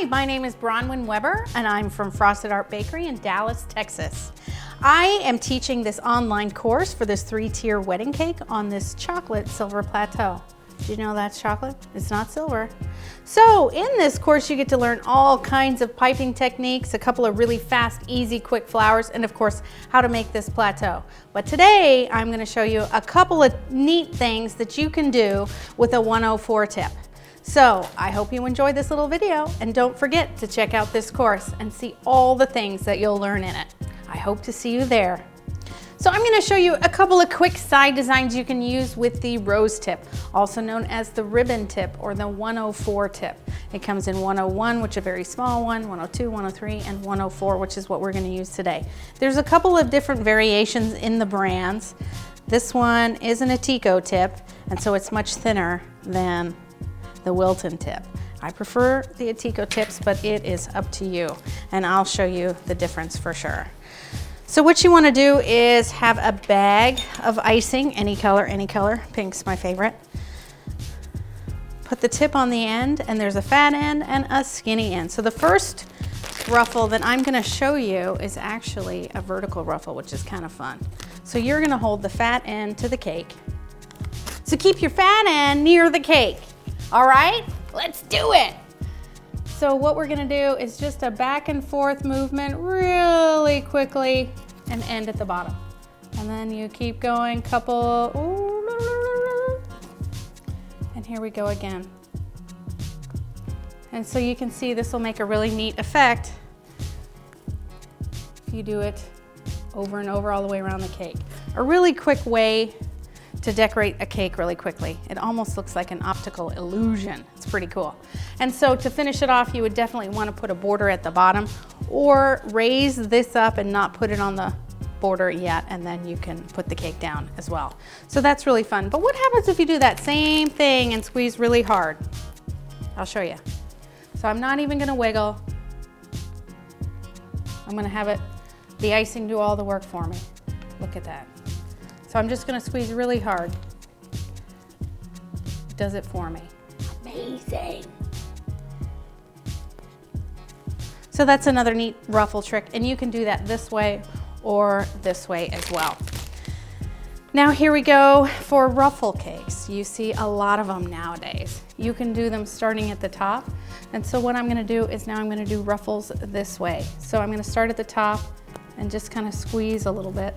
my name is Bronwyn Webber and I'm from Frosted Art Bakery in Dallas, Texas. I am teaching this online course for this 3-tier wedding cake on this chocolate silver plateau. Did you know that's chocolate? It's not silver. So in this course you get to learn all kinds of piping techniques, a couple of really fast, easy, quick flowers, and of course how to make this plateau. But today I'm going to show you a couple of neat things that you can do with a 104 tip. So I hope you enjoyed this little video, and don't forget to check out this course and see all the things that you'll learn in it. I hope to see you there. So I'm going to show you a couple of quick side designs you can use with the rose tip, also known as the ribbon tip or the 104 tip. It comes in 101, which is a very small one, 102, 103, and 104, which is what we're going to use today. There's a couple of different variations in the brands. This one is an Attico tip, and so it's much thinner than the Wilton tip. I prefer the Attico tips, but it is up to you, and I'll show you the difference for sure. So what you want to do is have a bag of icing, any color, pink's my favorite. Put the tip on the end, and there's a fat end and a skinny end. So the first ruffle that I'm going to show you is actually a vertical ruffle, which is kind of fun. So you're going to hold the fat end to the cake. So keep your fat end near the cake. All right, let's do it. So what we're gonna do is just a back and forth movement really quickly and end at the bottom. And then you keep going, couple, and here we go again. And so you can see this will make a really neat effect if you do it over and over all the way around the cake. A really quick way to decorate a cake really quickly. It almost looks like an optical illusion. It's pretty cool. And so to finish it off, you would definitely want to put a border at the bottom or raise this up and not put it on the border yet, and then you can put the cake down as well. So that's really fun. But what happens if you do that same thing and squeeze really hard? I'll show you. So I'm not even going to wiggle. I'm going to have the icing do all the work for me. Look at that. So I'm just going to squeeze really hard. It does it for me. Amazing. So that's another neat ruffle trick, and you can do that this way or this way as well. Now here we go for ruffle cakes. You see a lot of them nowadays. You can do them starting at the top. And so what I'm going to do is now I'm going to do ruffles this way. So I'm going to start at the top and just kind of squeeze a little bit.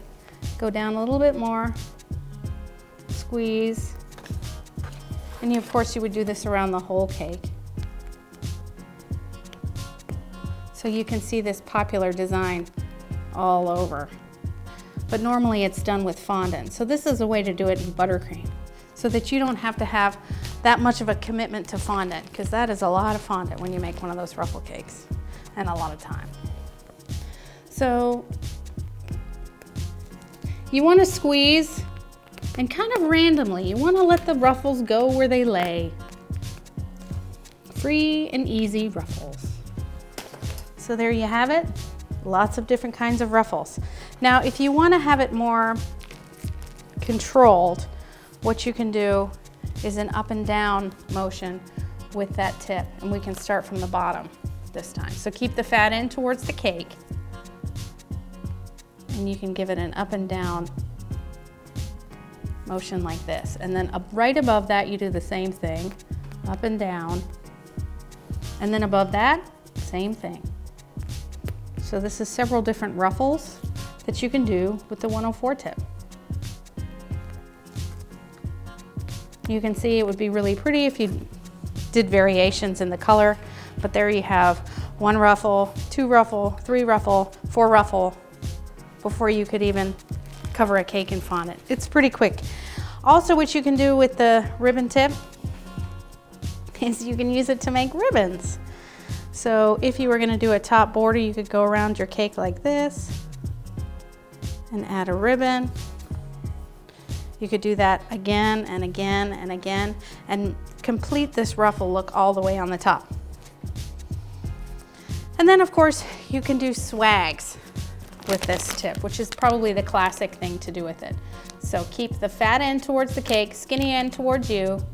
Go down a little bit more, squeeze, and of course you would do this around the whole cake. So you can see this popular design all over. But normally it's done with fondant. So this is a way to do it in buttercream so that you don't have to have that much of a commitment to fondant, because that is a lot of fondant when you make one of those ruffle cakes and a lot of time. So you want to squeeze and kind of randomly, you want to let the ruffles go where they lay. Free and easy ruffles. So there you have it. Lots of different kinds of ruffles. Now, if you want to have it more controlled, what you can do is an up and down motion with that tip. And we can start from the bottom this time. So keep the fat end towards the cake. And you can give it an up and down motion like this. And then right above that, you do the same thing, up and down. And then above that, same thing. So this is several different ruffles that you can do with the 104 tip. You can see it would be really pretty if you did variations in the color, but there you have 1 ruffle, 2 ruffle, 3 ruffle, 4 ruffle, before you could even cover a cake in fondant. It's pretty quick. Also, what you can do with the ribbon tip is you can use it to make ribbons. So if you were going to do a top border, you could go around your cake like this and add a ribbon. You could do that again and again and again and complete this ruffle look all the way on the top. And then of course you can do swags with this tip, which is probably the classic thing to do with it. So keep the fat end towards the cake, skinny end towards you,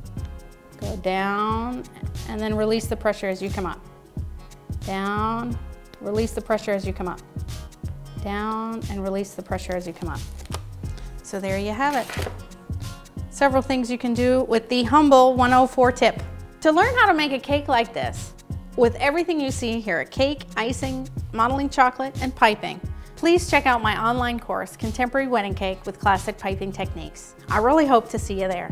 go down, and then release the pressure as you come up. down, release the pressure as you come up. Down and release the pressure as you come up. So there you have it. Several things you can do with the humble 104 tip. To learn how to make a cake like this, with everything you see here, cake, icing, modeling chocolate, and piping, please check out my online course, Contemporary Wedding Cake with Classic Piping Techniques. I really hope to see you there.